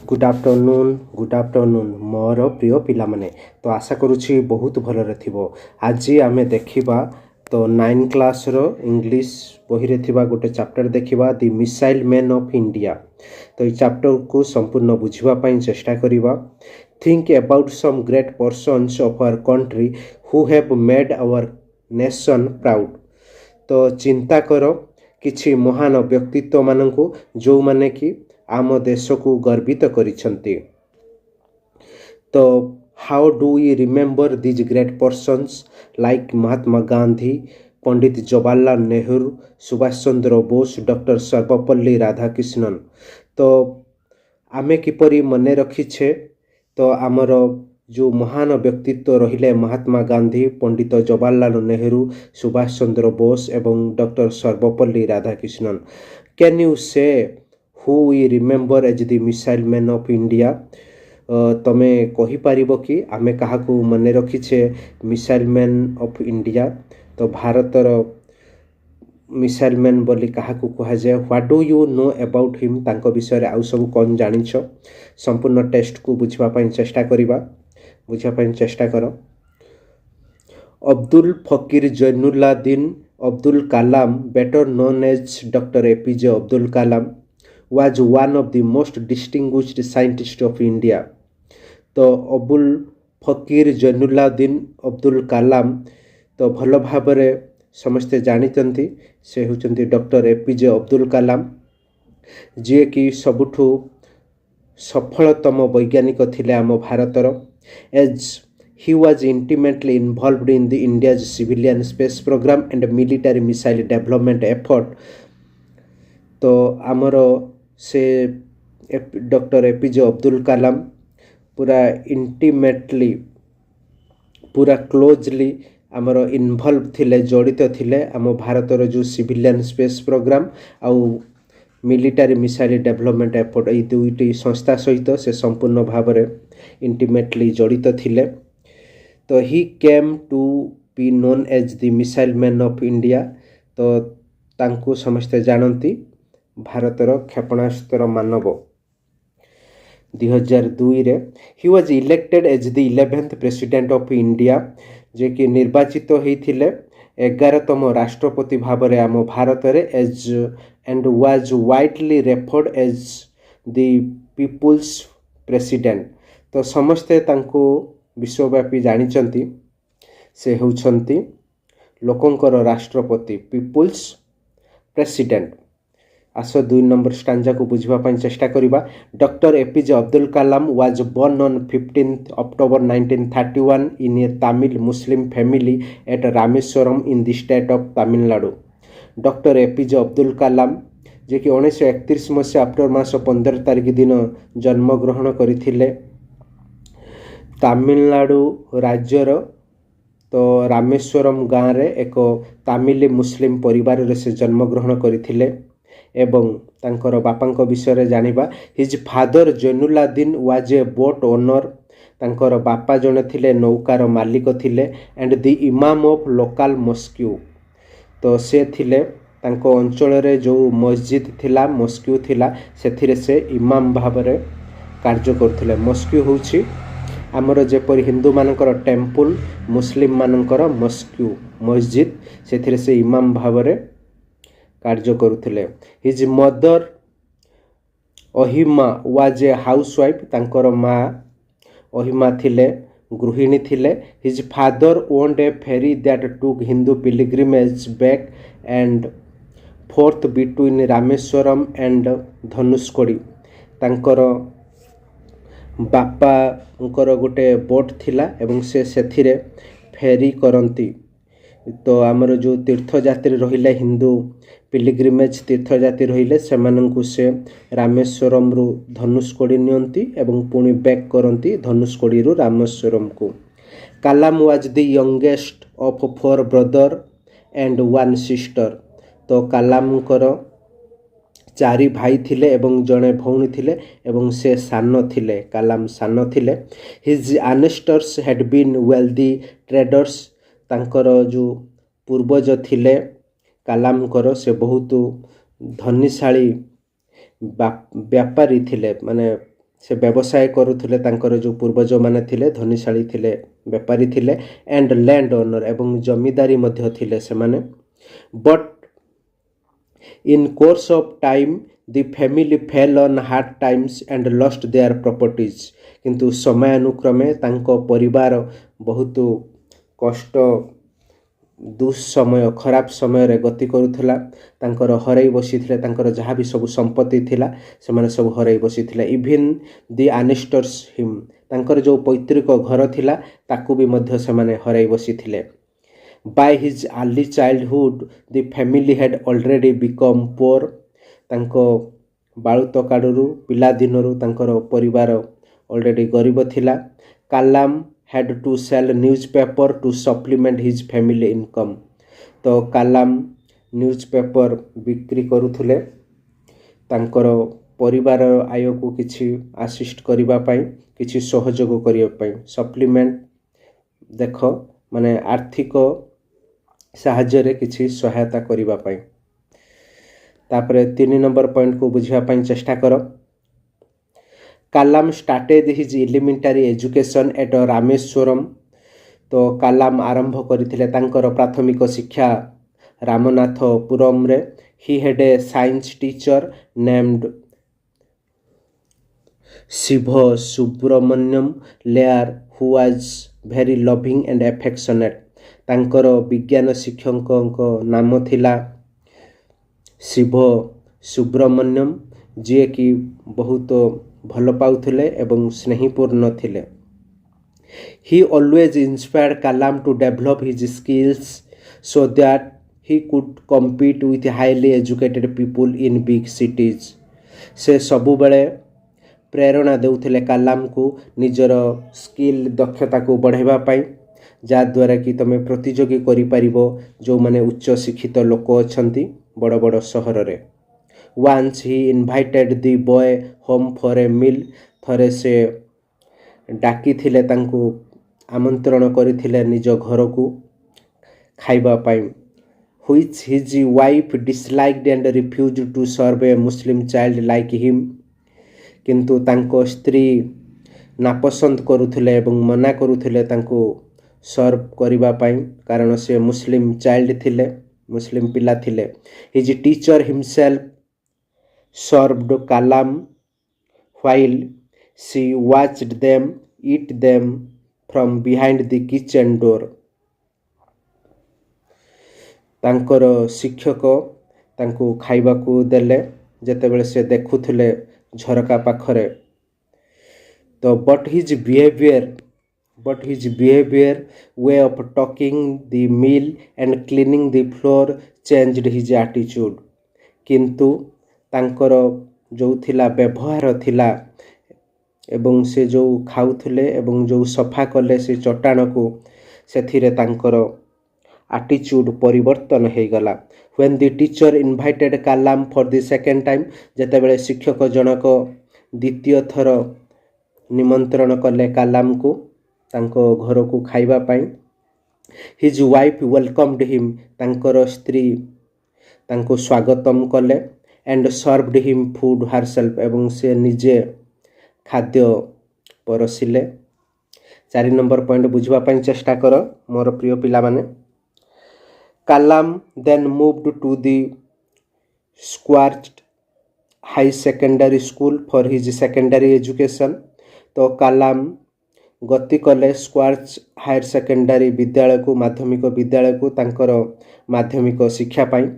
Good afternoon मोर प्रिय पिला माने तो आशा करुछि बहुत भलरे थिबो। आज आमे देखिबा तो 9 क्लास रो इंग्लिश बही रे थिबा गोटे चैप्टर देखिबा the missile man of India. तो ई चैप्टर को संपूर्ण बुझिबा पई चेष्टा करिबा। Think about some great persons of our country who have made our nation proud. तो चिंता करो किछि महान व्यक्तित्व मानकु जो माने कि आम देश को गर्वित करिसंती। तो how do we remember these great persons like Mahatma Gandhi, Pandit Jawaharlal Nehru, Subhash Chandra Bose, doctor Sarvepalli Radhakrishnan. तो आमे किपरि मने रखिछे तो आमर जो महान व्यक्तित्व रहिले महात्मा गांधी, पंडित जवाहरलाल नेहरू, सुभाष चंद्र बोस एवं doctor Sarvepalli Radhakrishnan. Can you say who we remember as the missile man of India. तमे कहि पारिबो कि आमे काहाकू मने रखिछे मिसाइल मैन ऑफ इंडिया। तो भारतर मिसाइल मैन बोली काहाकू कहा जाए। What do you know about him, तांको विषय रे आउ सब कोन जानिछ। संपूर्ण टेस्ट को बुझिबा पई चेष्टा करिबा, बुझिबा पई चेष्टा करो। अब्दुल फकीर Jainulabdeen Abdul Kalam, better known as Dr. APJ Abdul Kalam, was one of the most distinguished scientists of India. तो अब्दुल फकीर जैनुलाब्दीन अब्दुल कलाम तो भल भाव समस्ते जानिचंती से होचंती डॉक्टर एपीजे अब्दुल कलाम, जे कि सबुठु सफलतम वैज्ञानिक थिले आम भारतर। As he was intimately involved in the India's civilian space program and military missile development effort। तो आमर से डॉक्टर एपीजे अब्दुल कलाम पूरा इंटिमेटली पूरा क्लोजली आमर इनवॉल्व थिले, जड़ित थिले आम भारतर जो सिविलियन स्पेस प्रोग्राम आउ मिलिटारी मिसाइल डेवलपमेंट एफर्ट ये दुईटी संस्था सहित से संपूर्ण भाव में इंटिमेटली जड़ित थिले। तो he came to be known as the missile man of India. तो तांकु समस्ते जानती भारतर क्षेपणास्त्र मानव। 2002 रे he was elected as the 11th president of India, जे कि निर्वाचित होइथिले 11तम राष्ट्रपति भाव रे आम भारत रे as and was widely referred as the people's president. तो समस्ते तांकु विश्वव्यापी जानिचंती से होउछंती लोकंकर राष्ट्रपति, पीपुल्स प्रेसिडेंट। आसो 2 नंबर स्टांजा को बुझिबा पई चेष्टा करिबा। Doctor APJ Abdul Kalam was born on 15th October 1931 in a Tamil Muslim family at Rameswaram in the state of Tamil Nadu. Doctor APJ Abdul Kalam जे कि 1931 मसीहा अक्टोबर मास 15 तारिख दिन जन्म ग्रहण करथिले तमिलनाडु राज्यर तो रामेश्वरम गाँव रे एक तमिल मुस्लिम परिवार रे से जन्म ग्रहण करथिले। एवं तांकर बापांक विषय रे जानिबा। His father Jainulabdeen was a boat owner. तांकर बापा जने थिले नौकार मालिक थिले and the imam of local mosque. तो से थिले तांको अंचल रे जो मस्जिद थिला, मस्क्यू थिला, सेथिरे से इमाम भाव रे कार्य करथिले। मस्क्यू होउछि आमर जेपरि हिंदू मानकर टेम्पल, मुस्लिम मानकर मस्क्यू मस्जिद, सेथिरे से इमाम भाव रे कार्य करुथिले। His mother Ahima was a housewife. तांकर माँ अहिमा थिले गृहिणी थिले। His father owned a ferry that took Hindu pilgrimage back and forth between Rameswaram and Dhanushkodi. तांकर बापांकर गोटे बोट थिला एवं से सेथिरे फेरी करंती। तो आमर जो तीर्थयात्री रहिले हिंदू पिलग्रिमेज तीर्थयात्री रहिले सेमानंकु से रामेश्वरम रु धनुषकोडी नियंती एवं पुणी बैक करंती धनुषकोडी रु रामेश्वरम को। Kalam was the youngest of 4 brother and 1 sister. तो कलामकर 4 भाई थिले एवं जड़े भौणी थिले एवं से सान थिले, कलाम सान थिले। His ancestors had been wealthy traders. तांकर जो पूर्वज थिले कलामकर से बहुत धनीशाली व्यापारी थिले, माने से व्यवसाय करुले जो पूर्वज माने थिले धनीशाली थिले बेपारी थिले एंड लैंड ओनर एवं जमीदारी मध्य थिले से माने but in course of time the family fell on hard times and lost their properties किंतु समयानुक्रमे तांको परिवार बहुत कष्ट दुस्समय खराब समय रे गति करुथला तांकर हरई बसिथिले तांकर जहाँ भी सब संपत्ति थिला से माने सब हरई बसिथिले इवन द अनिस्टर्स हिम तांकर जो पैतृक घर थिला ताकू भी मध्य से माने हरई बसिथिले by his early childhood the family had already become poor तांको बाळुत काडरू पिला दिनरू तांकर परिवार ऑलरेडी गरीब थिला Kalam had to sell newspaper to supplement his family income तो कालाम न्यूज़पेपर बिक्री करुथुले तांकर परिवार आय को किछि असिस्ट करिबा पई किछि सहयोग करिबा पई सप्लीमेंट देख माने आर्थिक साहाय्य रे किछि सहायता करिबा पई तापरे 3 नंबर पॉइंट को बुझिया पई चेष्टा करो Kalam started his elementary education at Rameswaram तो कालाम आरंभ करथिले तांकर प्राथमिक शिक्षा रामनाथपुरम रे he had a science teacher named Shiva Subramaniam Iyer who was very loving and affectionate तांकर विज्ञान शिक्षक नाम थिला शिव सुब्रमण्यम जे कि बहुत भल पाउथिले एवं स्नेहीपूर्ण थिले he always inspired Kalam to develop his skills so that he could compete with highly educated people in big cities से सबु बेले प्रेरणा देउथिले कालाम को निजर स्किल दक्षता को बढ़ाइबा पाई जा द्वारा कि तमे प्रतियोगी करि परिबो जो माने उच्च शिक्षित लोक अछंती बड़ बड़ शहर रे Once he invited the boy home for a meal थरे से डाकी थिले तांको आमंत्रण करिथिले निज घर को खाइबा पाई which his wife disliked and refused to serve a Muslim child like him किंतु तांको स्त्री नापसंद करुथिले एवं मना करुथिले तांको सर्व करिबा पाई कारण से मुस्लिम चाइल्ड थिले मुस्लिम पिला थिले his teacher himself served Kalam while she watched them eat them from behind the kitchen door तांकर शिक्षक तांको खाइबा को देले जते बेले से देखुथिले झरका पाखरे तो but his behavior way of talking the meal and cleaning the floor changed his attitude किंतु तांकर जो थिला व्यवहार थिला एवं से जो खाउथिले एवं जो सफा कले से चट्टान को सेथिरे तांकर एटीट्यूड परिवर्तन हो गला when the teacher invited Kalam for the second time जते बेले शिक्षक जनक द्वितीय थर निमंत्रण कले कालाम को तांको घर को खाइबा पाई हिज वाइफ वेलकम्ड हिम तांकर स्त्री तांको स्वागतम कले and served him food herself एवं से निजे खाद्य परसिले 4 नंबर पॉइंट बुझवा पाई चेष्टा कर मोर प्रिय पिला माने Kalam then moved to the Schwartz high secondary school for his secondary education तो कालाम गति कले स्क्वार्च हायर सेकेंडरी विद्यालय को माध्यमिक विद्यालय को तांकर माध्यमिक शिक्षा पाई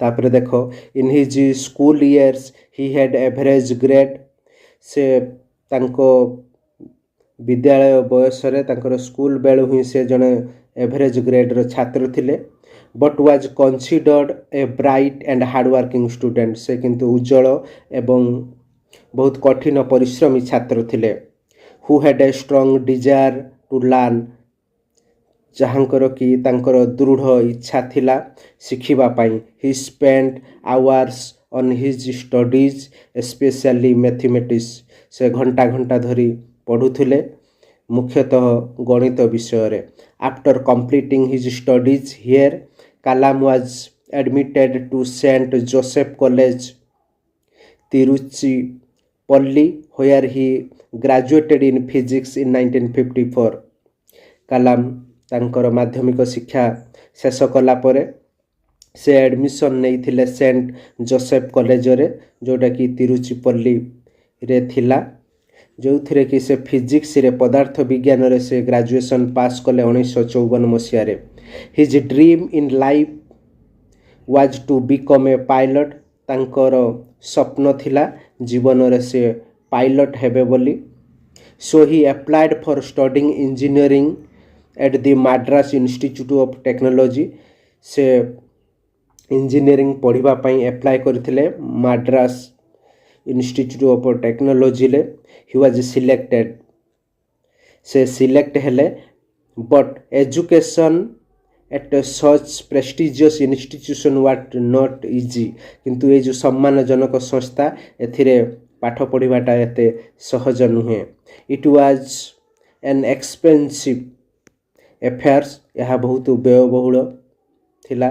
तापर देखो in his school years he had average grade से तांको विद्यालय बयस रे तांकर स्कूल बेलु ही से जने एवरेज ग्रेड रो छात्र थिले but was considered a bright and hard working student से किंतु उज्जवल एवं बहुत कठिन परिश्रमी छात्र थिले who had a strong desire to learn जहाँकर कि तांकर दृढ़ इच्छा थिला शिखिबा पाई he spent hours on his studies specially mathematics से घंटा घंटा धरी पढ़ुथिले मुख्यतः गणित विषय रे after completing his studies here Kalam was admitted to saint Joseph college Tiruchi Polli, where he graduated in physics in 1954. Kalam ତାଙ୍କର ମାଧ୍ୟମିକ ଶିକ୍ଷା ଶେଷ କଲା ପରେ ସେ ଆଡ଼ମିସନ୍ ନେଇଥିଲେ ସେଣ୍ଟ ଜୋସେଫ କଲେଜରେ, ଯେଉଁଟାକି ତିରୁଚିପଲ୍ଲୀରେ ଥିଲା, ଯେଉଁଥିରେ କି ସେ ଫିଜିକ୍ସରେ ପଦାର୍ଥ ବିଜ୍ଞାନରେ ସେ ଗ୍ରାଜୁଏସନ୍ ପାସ୍ କଲେ 1954 ମସିହାରେ। His dream in life was to become a pilot. ତାଙ୍କର ସ୍ୱପ୍ନ ଥିଲା ଜୀବନରେ ସେ ପାଇଲଟ୍ ହେବେ ବୋଲି। So he applied for studying engineering at the Madras institute of technology. से इंजीनियरिंग पढ़िबा पई अप्लाई करथिले माड्रास इंस्टीट्यूट ऑफ टेक्नोलॉजी ले। ही वाज सिलेक्टेड, से सिलेक्ट हेले, but education at such prestigious institution was not easy. किंतु ये जो सम्मानजनक संस्था एथिरे पाठ पढ़िबाटा एते सहज नुहे। It was an expensive affairs, यह बहुत व्ययबहुल थिला।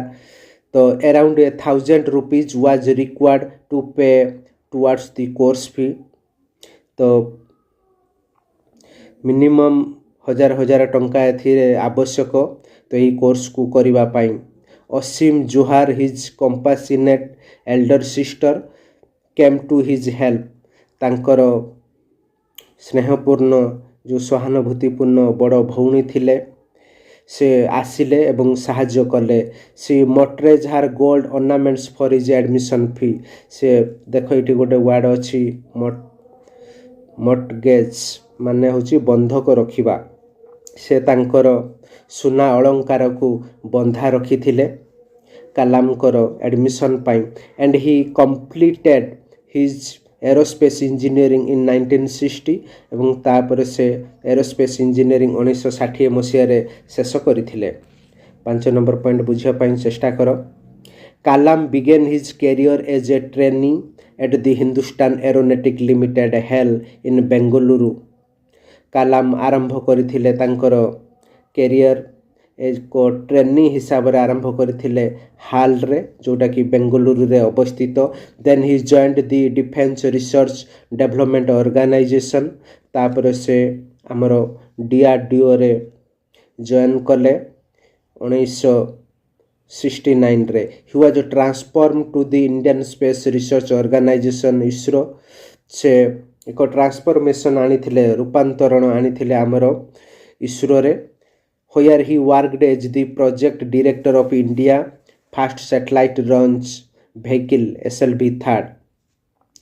तो around 1000 rupees was required to pay towards the course fee. तो मिनिमम 1000 टंका एथिरे आवश्यक तो यही कोर्स को करिबा पाई। Asim Zohara his compassionate elder sister came to his help. तांकर स्नेहपूर्ण जो सहानुभूतिपूर्ण बड़ भौणी थिले से आसिले एवं साहाଯ୍ୟ कले। सी मॉर्टगेज हार gold ornaments for his admission fee. से देखो ये गोटे वर्ड अच्छी मॉर्टगेज माने होची बंधक रखिबा। से तांकर सुना अलंकार को बंधा रखिथिले कालामकर एडमिशन पाई। And he completed his aerospace engineering in 1960 एवं तापर से एरोस्पेस इंजीनियरिंग 1960 मसीह शेष करथिले। 5 नंबर पॉइंट बुझिया पाई चेष्टा करो। Kalam began his career as a trainee at the Hindustan aeronautic limited HAL in Bengaluru. Kalam आरंभ करथिले तांकर कैरियर को ट्रेनी हिसाब रे आरंभ करथिले हाल रे, जोटा कि बेंगलुरु रे अवस्थित। Then he joined the defence research development organisation. तापर से आमर DRDO रे जॉइन कले 1969 रे। He was transform to the Indian space research organisation ISRO. से एक ट्रांसफॉर्मेशन आनिथिले, रूपांतरण आनिथिले आमर इसरो रे। Where he worked as the project director of India First Satellite Launch Vehicle SLV-3।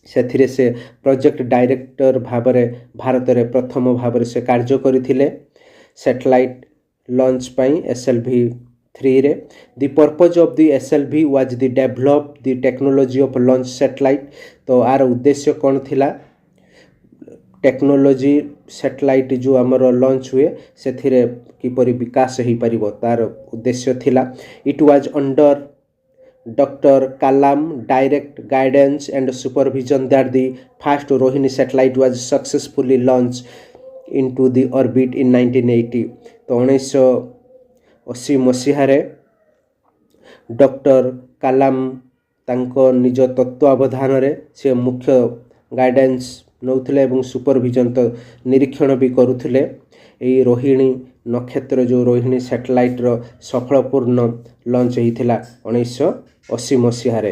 सेथिरे से प्रोजेक्ट डायरेक्टर भाबरे भारत रे प्रथम भाबरे से कार्य करिथिले सैटेलाइट लॉन्च पाई SLV-3 रे। The purpose of the SLV was the develop the technology of launch satellite. तो are उद्देश्य कौन थिला? टेक्नोलॉजी सैटेलाइट जो आमर लॉन्च हुए से किपरि विकास हो पारिबो तार उद्देश्य थिला। It was under doctor Kalam direct guidance and supervision that the first Rohini satellite was successfully launch into the orbit in 1980। तो 1980 मसीह डॉक्टर कलाम तांको निज तत्वावधान रे से मुख्य गाइडेंस नौथिले एवं सुपरविजन तो निरीक्षण भी करुथिले। एई रोहिणी नक्षत्र जो रोहिणी सैटेलाइट रो सफलपूर्ण लॉन्च होइथिला 1980 मसीह रे।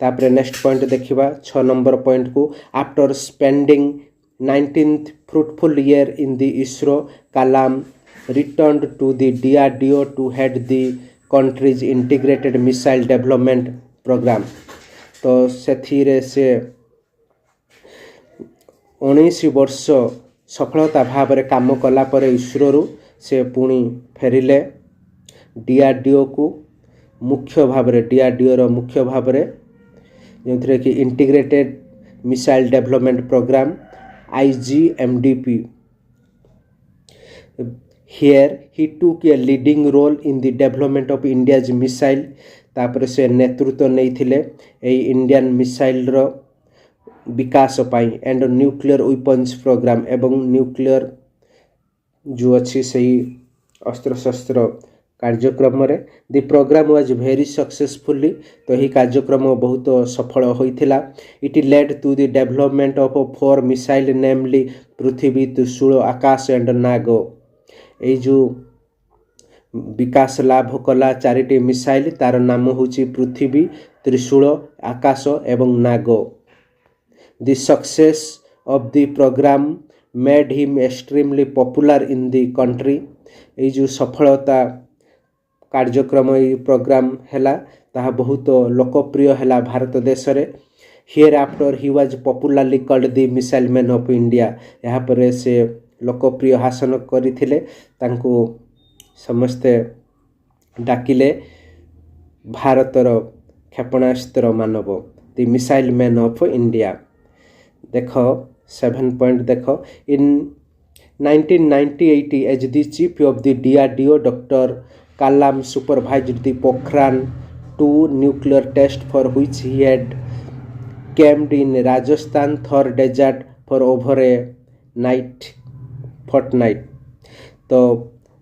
तापरे नेक्स्ट पॉइंट देखिबा 6 नंबर पॉइंट को। After spending 19th fruitful year in the ISRO, Kalam returned to the DRDO to head the country's integrated missile development program। तो सेथिरे से 19 वर्ष सफलता भाव रे काम कला पर इसरो रु से पुणी फेरिले DRDO को मुख्य भाव रे। DRDO रो मुख्य भाव रे जोंथरे कि integrated missile development programme IGMDP। Here he took a leading role in the development of India's missile। तापर से नेतृत्व नहीं थिले ए इंडियन मिसाइल रो विकास पाई एंड न्यूक्लियर वेपन्स प्रोग्राम एवं न्यूक्लियर जो अच्छी सही अस्त्र शस्त्र କାର୍ଯ୍ୟକ୍ରମରେ the programme was very successfully ତ ଏହି କାର୍ଯ୍ୟକ୍ରମ ବହୁତ ସଫଳ ହୋଇଥିଲା। It led to the development of 4 missile namely Prithvi, Trishul, Akash and ନାଗ। ଏଇ ଯେଉଁ ବିକାଶ ଲାଭ କଲା 4ଟି ମିସାଇଲ୍, ତାର ନାମ ହେଉଛି ପୃଥିବୀ, ତ୍ରିଶୂଳ, ଆକାଶ ଏବଂ Nag. The success of the programme made him extremely popular in the country. ଏଇ ଯେଉଁ ସଫଳତା କାର୍ଯ୍ୟକ୍ରମ ଏଇ ପ୍ରୋଗ୍ରାମ ହେଲା ତାହା ବହୁତ ଲୋକପ୍ରିୟ ହେଲା ଭାରତ ଦେଶରେ। Here after he was popularly called the missile man of India. ଏହାପରେ ସେ ଲୋକପ୍ରିୟ ହାସଲ କରିଥିଲେ, ତାଙ୍କୁ ସମସ୍ତେ ଡାକିଲେ ଭାରତର କ୍ଷେପଣାସ୍ତ୍ର ମାନବ, ଦି ମିସାଇଲ୍ ମ୍ୟାନ୍ ଅଫ୍ ଇଣ୍ଡିଆ। ଦେଖ 7 ପଏଣ୍ଟ ଦେଖ। In 1998 as the chief of the DRDO, Dr. Kalam supervised the Pokhran 2 nuclear test for which he had camped in Rajasthan Thar desert for over a fortnight। तो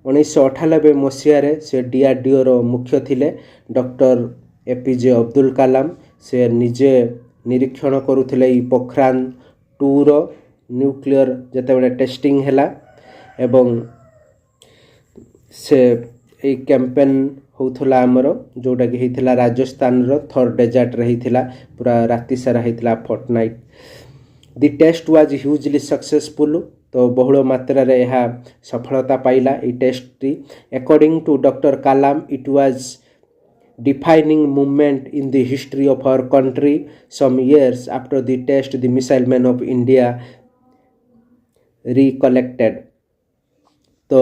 1998 ମସିହାରେ ସେ DRDOର ମୁଖ୍ୟ ଥିଲେ doctor APJ Abdul Kalam. ସେ ନିଜେ ନିରୀକ୍ଷଣ କରୁଥିଲେ ଏଇ ପୋଖରାନ 2ର ନ୍ୟୁକ୍ଲିୟର ଯେତେବେଳେ ଟେଷ୍ଟିଂ ହେଲା ଏବଂ ସେ ଏଇ କ୍ୟାମ୍ପେନ୍ ହେଉଥିଲା ଆମର ଯେଉଁଟାକି ହେଇଥିଲା ରାଜସ୍ଥାନର ଥର ଡେଜର୍ଟରେ ହେଇଥିଲା, ପୁରା ରାତି ସାରା ହେଇଥିଲା, fortnight. The test was hugely successful. ତ ବହୁଳ ମାତ୍ରାରେ ଏହା ସଫଳତା ପାଇଲା ଏଇ ଟେଷ୍ଟଟି। According to doctor Kalam it was defining movement in the history of our country. Some years after the test, the missile men of India recollected। तो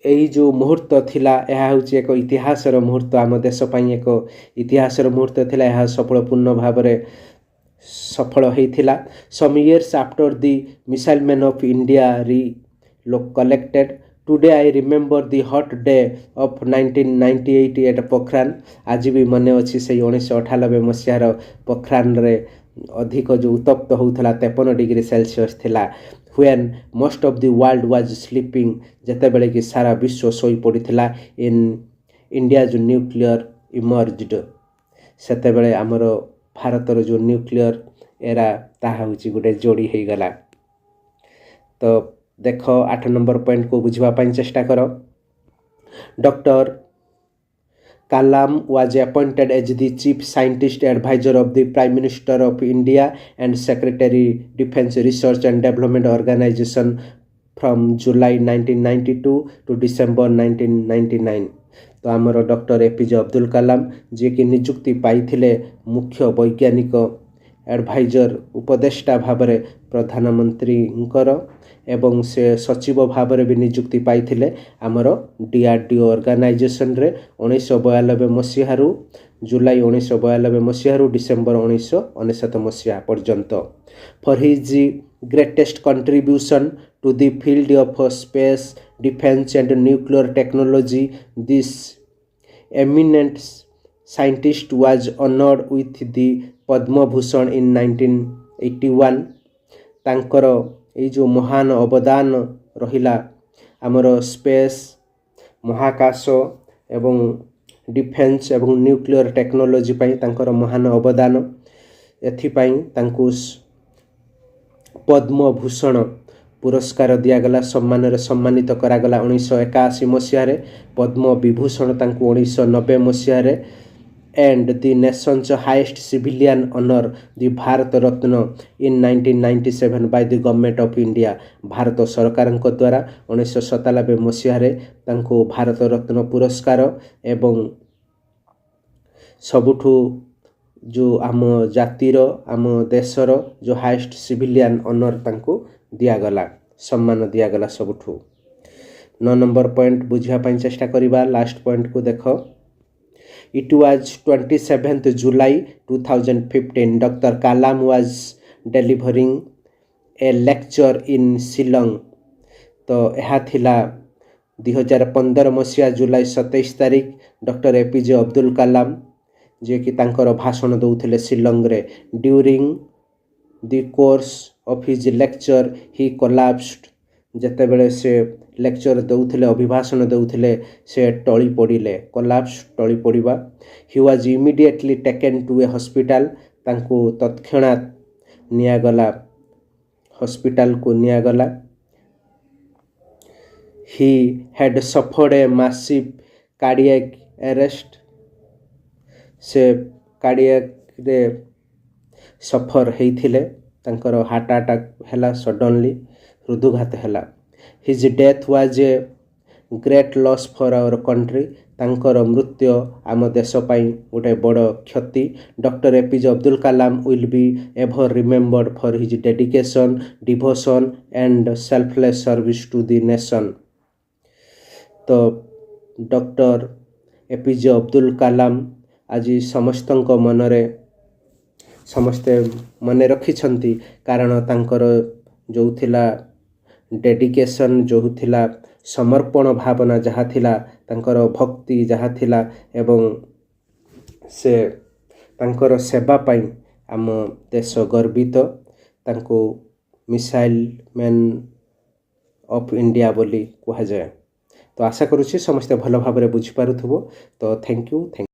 यही जो मुहूर्त थिला यह होची एक इतिहासर मुहूर्त, आम देश पई एक इतिहासर मुहूर्त थिला। यह सफलपूर्ण भाव सफल होइथिला। Some years after the missile men of India recollected, today I remember the hot day of 1998 at Pokhran। आज भी मने अच्छी से 1998 मसीहार पोखरान रे अधिक जो उत्तप्त होउथला 53 डिग्री सेल्सियस थिला। when most of the world was sleeping, जेते बेले कि सारा विश्व सोई पड़िथिला। in India जो न्यूक्लियर इमर्ज्ड, सेते बेले हमर भारतर जो न्यूक्लियर एरा ताहा होची गुटे जोड़ी हे गला। तो देख 8 नंबर पॉइंट को बुझवा पाई चेष्टा करो। Doctor Kalam was appointed as the chief scientist advisor of the Prime Minister of India and Secretary Defense Research and Development Organization from July 1992 to December 1999। तो आमर डॉक्टर APJ अब्दुल कलाम जे कि नियुक्ति पाइथिले मुख्य वैज्ञानिक एडभाइजर उपदेष्टा भाବରେ प्रधानमंत्रीଙ୍କର एवं से सचिव भाବରେ भी नियुक्ति पाइथिले आमर DRDO ऑर्गेनाइजेशन रे 1992 मसीहारू जुलाई 1992 मसीहारू डिसेंबर 1999 मसीहा पर्यंत। For his greatest contribution to the field of space defence and nuclear technology, this eminent scientist was honoured with the Padma Bhushan in 1981। तांकर ये जो महान अवदान रहिला आमर स्पेस महाकाश एवं डिफेंस एवं न्यूक्लियर टेक्नोलॉजी पाई तांकर महान अवदान एथिपाई तांकु पद्म भूषण पुरस्कार दियागला, सम्मान रे सम्मानित करागला 1981 मसीहारे। पद्म विभूषण तांकु 1990 मसीहारे। And the nation's highest civilian honour the Bharat Ratna in 1997 by the government of India. Bharat सरकार द्वारा 1997 मसीहारे तांको भारत रत्न पुरस्कार एवं सबुठू जो आम जातिर आम देशर जो हाईएस्ट सिविलियन ऑनर तांको दियागला, सम्मान दियागला सबुठू। 9 नंबर पॉइंट बुझिया पाई चेष्टा करिबा। लास्ट पॉइंट को देखो। It was 27th July 2015. Dr. Kalam was delivering a lecture in Shillong। तो यह थिला 2015 मसीहा जुलाई 27 तारिख डॉक्टर APJ अब्दुल कलाम जे कि तांकर भाषण दउथिले शिलंग रे। During the course of his lecture he collapsed ଯେତେବେଳେ ସେ ଲେକ୍ଚର ଦେଉଥିଲେ ଅଭିଭାଷଣ ଦେଉଥିଲେ ସେ ଟଳି ପଡ଼ିଲେ କୋଲାପ୍ସ ଟଳି ପଡ଼ିବା he was immediately taken to a hospital ତାଙ୍କୁ ତତ୍କ୍ଷଣାତ୍ ନିଆଗଲା ହସ୍ପିଟାଲକୁ ନିଆଗଲା he had suffered a massive cardiac arrest ସେ କାର୍ଡ଼ିଆକ୍ରେ ସଫର ହେଇଥିଲେ ତାଙ୍କର ହାର୍ଟ ଆଟାକ୍ ହେଲା ସଡନଲି ହୃଦଘାତ ହେଲା his death was a great loss for our country ତାଙ୍କର ମୃତ୍ୟୁ ଆମ ଦେଶ ପାଇଁ ଗୋଟେ ବଡ଼ କ୍ଷତି doctor APJ Abdul Kalam will be ever remembered for his dedication devotion and selfless service to the nation ତ ଡକ୍ଟର ଏପିଜେ ଅବଦୁଲ କାଲାମ ଆଜି ସମସ୍ତଙ୍କ ମନରେ ସମସ୍ତେ ମନେ ରଖିଛନ୍ତି କାରଣ ତାଙ୍କର ଯେଉଁ ଥିଲା ଡେଡିକେସନ୍ ଯେଉଁ ଥିଲା ସମର୍ପଣ ଭାବନା ଯାହା ଥିଲା ତାଙ୍କର ଭକ୍ତି ଯାହା ଥିଲା ଏବଂ ସେ ତାଙ୍କର ସେବା ପାଇଁ ଆମ ଦେଶ ଗର୍ବିତ ତାଙ୍କୁ ମିସାଇଲ୍ ମ୍ୟାନ୍ ଅଫ୍ ଇଣ୍ଡିଆ ବୋଲି କୁହାଯାଏ ତ ଆଶା କରୁଛି ସମସ୍ତେ ଭଲ ଭାବରେ ବୁଝିପାରୁଥିବ ତ ଥ୍ୟାଙ୍କ ୟୁ